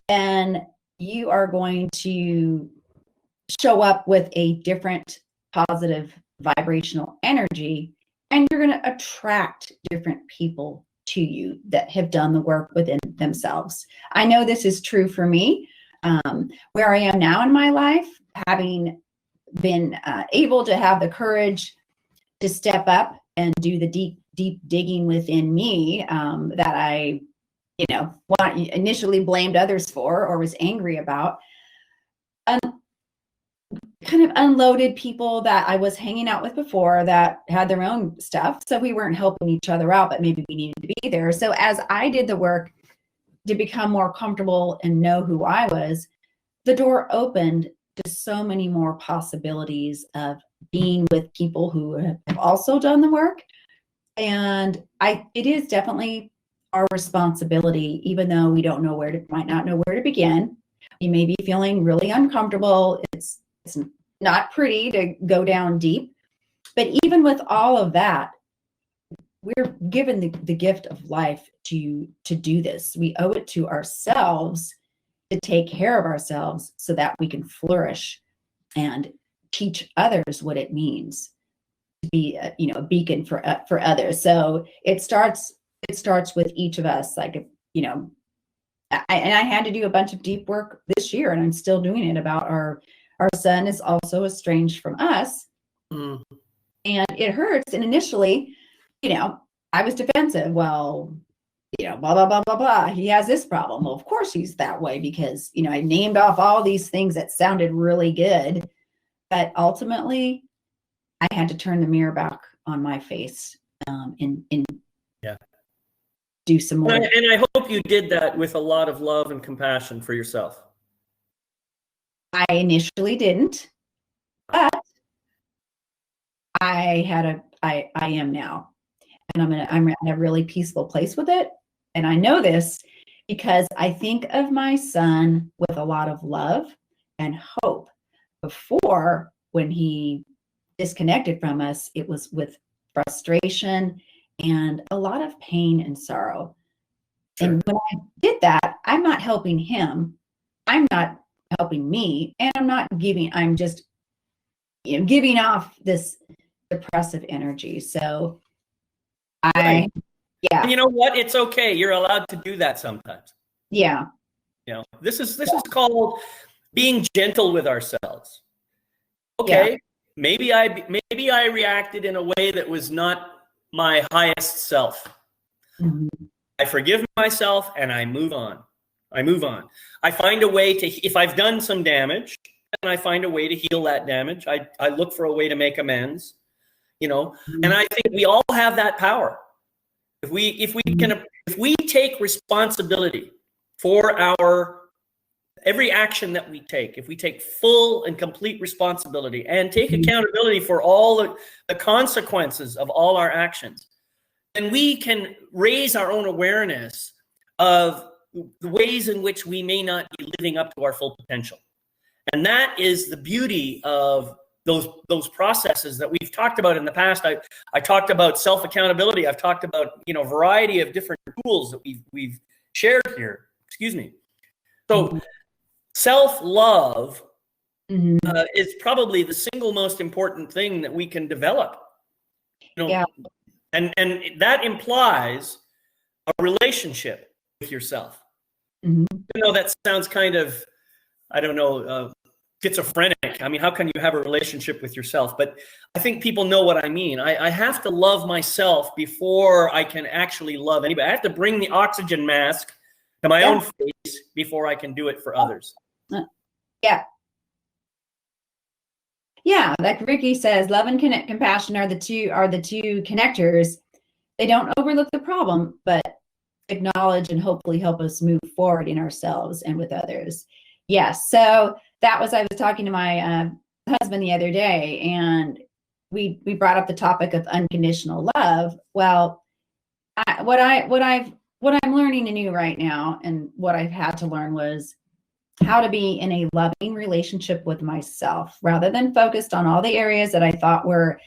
and you are going to show up with a different positive vibrational energy, and you're going to attract different people to you that have done the work within themselves. I know this is true for me. Where I am now in my life, having been able to have the courage to step up and do the deep digging within me that I initially blamed others for or was angry about, kind of unloaded people that I was hanging out with before that had their own stuff. So we weren't helping each other out, but maybe we needed to be there. So as I did the work to become more comfortable and know who I was, the door opened to so many more possibilities of being with people who have also done the work. And it is definitely our responsibility, even though we don't know might not know where to begin. You may be feeling really uncomfortable. It's not pretty to go down deep, but even with all of that, we're given the gift of life to do this. We owe it to ourselves to take care of ourselves so that we can flourish and teach others what it means to be a beacon for others. So it starts with each of us. Like, and I had to do a bunch of deep work this year, and I'm still doing it about our son is also estranged from us. Mm. And it hurts. And initially, I was defensive. Well, blah, blah, blah, blah, blah. He has this problem. Well, of course he's that way because, I named off all these things that sounded really good. But ultimately, I had to turn the mirror back on my face and do some more. And I hope you did that with a lot of love and compassion for yourself. I initially didn't, but I am now, and I'm in a really peaceful place with it. And I know this because I think of my son with a lot of love and hope. Before, when he disconnected from us, it was with frustration and a lot of pain and sorrow. Sure. And when I did that, I'm not helping him. I'm not helping me. And I'm just giving off this depressive energy. So Right. Yeah. And you know what? It's okay. You're allowed to do that sometimes. Yeah. This is called being gentle with ourselves. Okay. Yeah. Maybe I reacted in a way that was not my highest self. Mm-hmm. I forgive myself and I move on. I find a way to, if I've done some damage, and I find a way to heal that damage. I look for a way to make amends, mm-hmm. And I think we all have that power. If we take responsibility for every action that we take, if we take full and complete responsibility and take accountability for all the consequences of all our actions, then we can raise our own awareness of the ways in which we may not be living up to our full potential. And that is the beauty of those processes that we've talked about in the past. I talked about self-accountability. I've talked about, a variety of different tools that we've shared here. Excuse me. So self-love is probably the single most important thing that we can develop. Yeah. And that implies a relationship with yourself. Mm-hmm. That sounds kind of, I don't know, schizophrenic. I mean, how can you have a relationship with yourself? But I think people know what I mean. I have to love myself before I can actually love anybody. I have to bring the oxygen mask to my own face before I can do it for others. Yeah. Yeah, like Ricky says, love and compassion are the two connectors. They don't overlook the problem, but acknowledge and hopefully help us move forward in ourselves and with others. Yes. So I was talking to my husband the other day, and we brought up the topic of unconditional love. Well, what I'm learning anew right now, and what I've had to learn, was how to be in a loving relationship with myself, rather than focused on all the areas that I thought were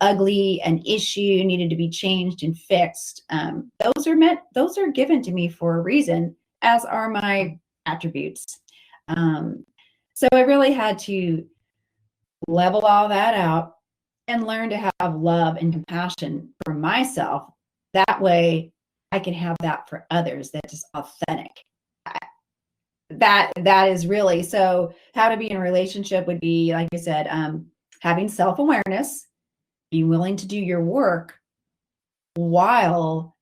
ugly, an issue, needed to be changed and fixed. Those are given to me for a reason, as are my attributes. So I really had to level all that out and learn to have love and compassion for myself. That way I can have that for others. That is authentic. That is really, so how to be in a relationship would be, like I said, having self-awareness, being willing to do your work while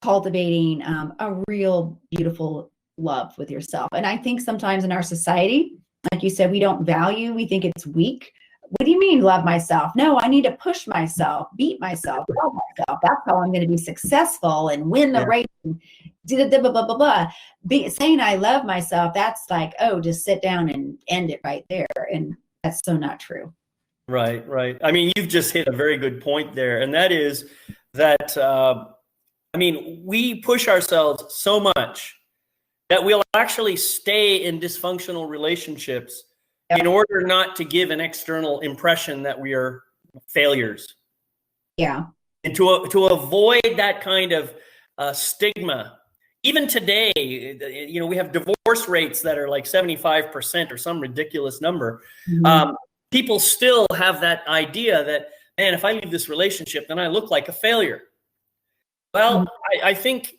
cultivating a real beautiful love with yourself. And I think sometimes in our society, like you said, we think it's weak. What do you mean love myself? No, I need to push myself, beat myself, love myself. That's how I'm going to be successful and win the race. Blah, blah, blah, blah, blah. Saying I love myself, that's like, just sit down and end it right there. And that's so not true. Right. I mean, you've just hit a very good point there. And that is that, we push ourselves so much that we'll actually stay in dysfunctional relationships in order not to give an external impression that we are failures. Yeah. And to avoid that kind of stigma. Even today, we have divorce rates that are like 75% or some ridiculous number. Mm-hmm. People still have that idea that, man, if I leave this relationship, then I look like a failure. Well, I think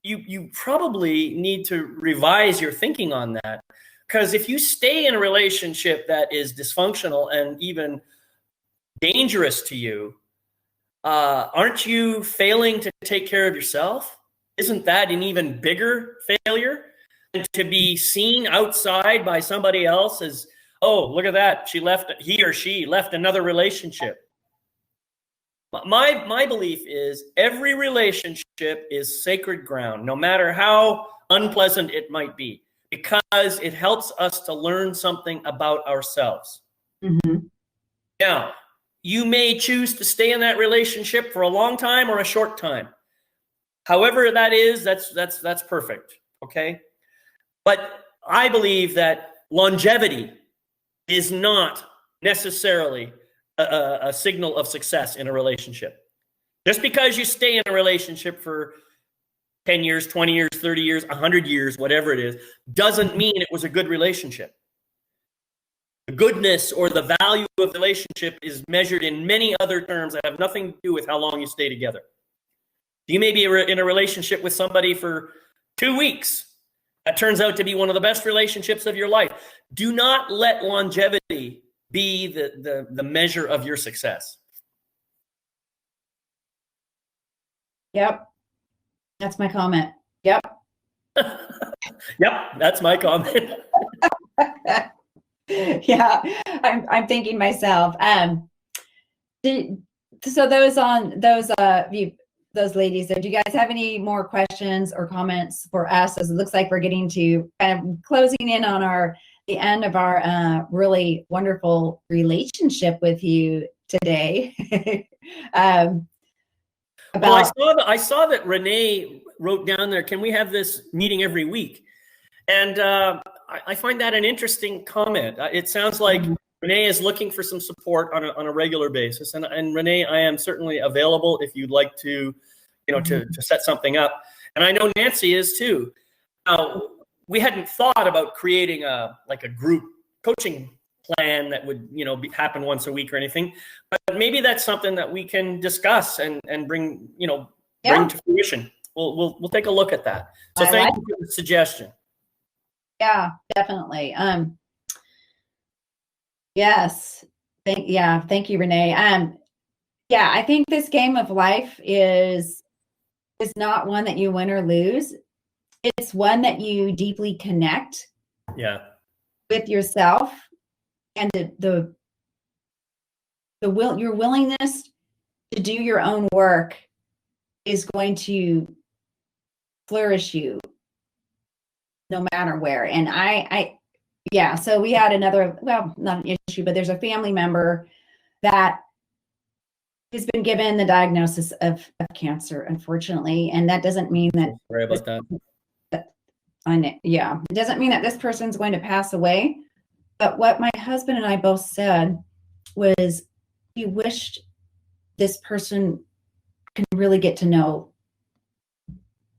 you probably need to revise your thinking on that. Because if you stay in a relationship that is dysfunctional and even dangerous to you, aren't you failing to take care of yourself? Isn't that an even bigger failure? And to be seen outside by somebody else as, oh, look at that, he or she left another relationship. My belief is every relationship is sacred ground, no matter how unpleasant it might be, because it helps us to learn something about ourselves. Mm-hmm. Now, you may choose to stay in that relationship for a long time or a short time. However that is, that's perfect, okay? But I believe that longevity is not necessarily a signal of success in a relationship. Just because you stay in a relationship for 10 years, 20 years, 30 years, 100 years, whatever it is, doesn't mean it was a good relationship. The goodness or the value of the relationship is measured in many other terms that have nothing to do with how long you stay together. You may be in a relationship with somebody for 2 weeks. That turns out to be one of the best relationships of your life. Do not let longevity be the measure of your success. Yep. That's my comment. Yep. Yep, that's my comment. Yeah, I'm thinking myself. So those ladies there, do you guys have any more questions or comments for us? As it looks like we're getting to kind of closing in on the end of our really wonderful relationship with you today. Well, I saw that Renee wrote down there, can we have this meeting every week? And I find that an interesting comment. It sounds like Renee is looking for some support on a regular basis. And Renee, I am certainly available if you'd like to, to set something up. And I know Nancy is too. Now, we hadn't thought about creating a group coaching plan that would, happen once a week or anything. But maybe that's something that we can discuss and bring, bring to fruition. We'll take a look at that. So thank you for the suggestion. Yeah, definitely. Yes. Thank you, Renee. I think this game of life is not one that you win or lose. It's one that you deeply connect with yourself, and your willingness to do your own work is going to flourish you no matter where. And so we had another, well, not an issue, but there's a family member that has been given the diagnosis of cancer, unfortunately. And that doesn't mean that. Sorry about that. It doesn't mean that this person's going to pass away. But what my husband and I both said was he wished this person can really get to know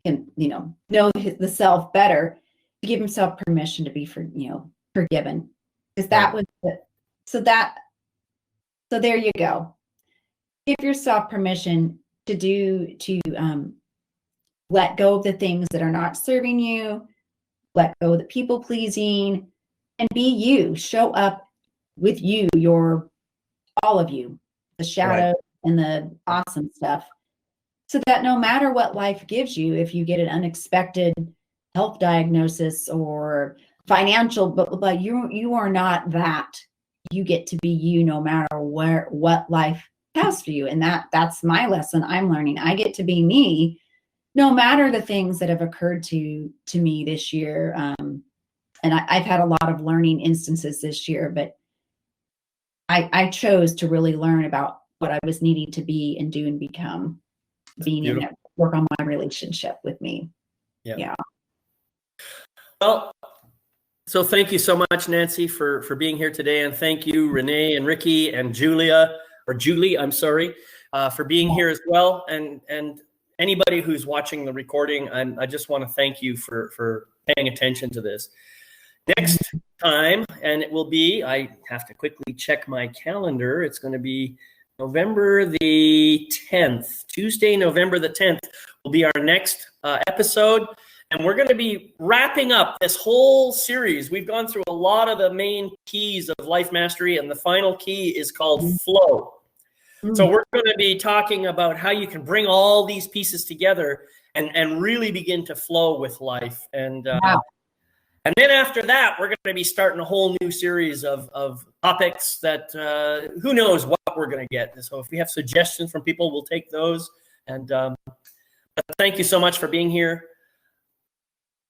him, know the self better, to give himself permission to be forgiven. Because that was it. So there you go. Give yourself permission to let go of the things that are not serving you, let go of the people pleasing, and be you. Show up with you, all of you, the shadow and the awesome stuff. So that no matter what life gives you, if you get an unexpected health diagnosis or financial, but you are not that. You get to be you no matter what life has for you. And that's my lesson I'm learning. I get to be me no matter the things that have occurred to me this year. And I've had a lot of learning instances this year, but I chose to really learn about what I was needing to be and do and become, being in that, work on my relationship with me. Yeah. Well, so thank you so much, Nancy, for being here today. And thank you, Renee and Ricky and Julie, for being here as well. And anybody who's watching the recording, I just want to thank you for paying attention to this. Next time, and it will be, I have to quickly check my calendar. It's going to be November the 10th, Tuesday, November the 10th. will be our next episode. And we're going to be wrapping up this whole series. We've gone through a lot of the main keys of life mastery, and the final key is called flow. So we're going to be talking about how you can bring all these pieces together and really begin to flow with life. And and then after that, we're going to be starting a whole new series of topics that who knows what we're going to get. So if we have suggestions from people, we'll take those. And thank you so much for being here.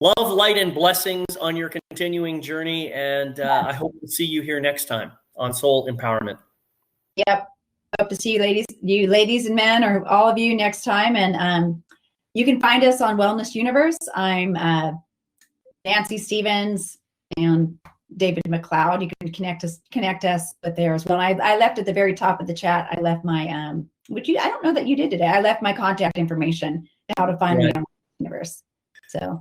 Love, light, and blessings on your continuing journey. And I hope to see you here next time on Soul Empowerment. Yep. Hope to see you ladies and men, or all of you next time. And you can find us on Wellness Universe. I'm Nancy Stevens and David McLeod. You can connect us with there as well. I left at the very top of the chat. I left my I don't know that you did today. I left my contact information, how to find me on Universe. So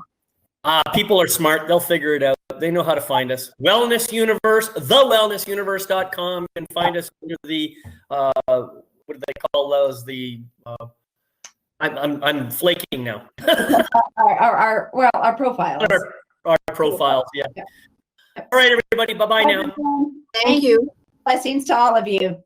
people are smart. They'll figure it out. They know how to find us. Wellness Universe, thewellnessuniverse.com. You can find us under the, what do they call those? The, I'm flaking now. our profiles. Our profiles, yeah. All right, everybody. Bye-bye now. Thank you. Blessings to all of you.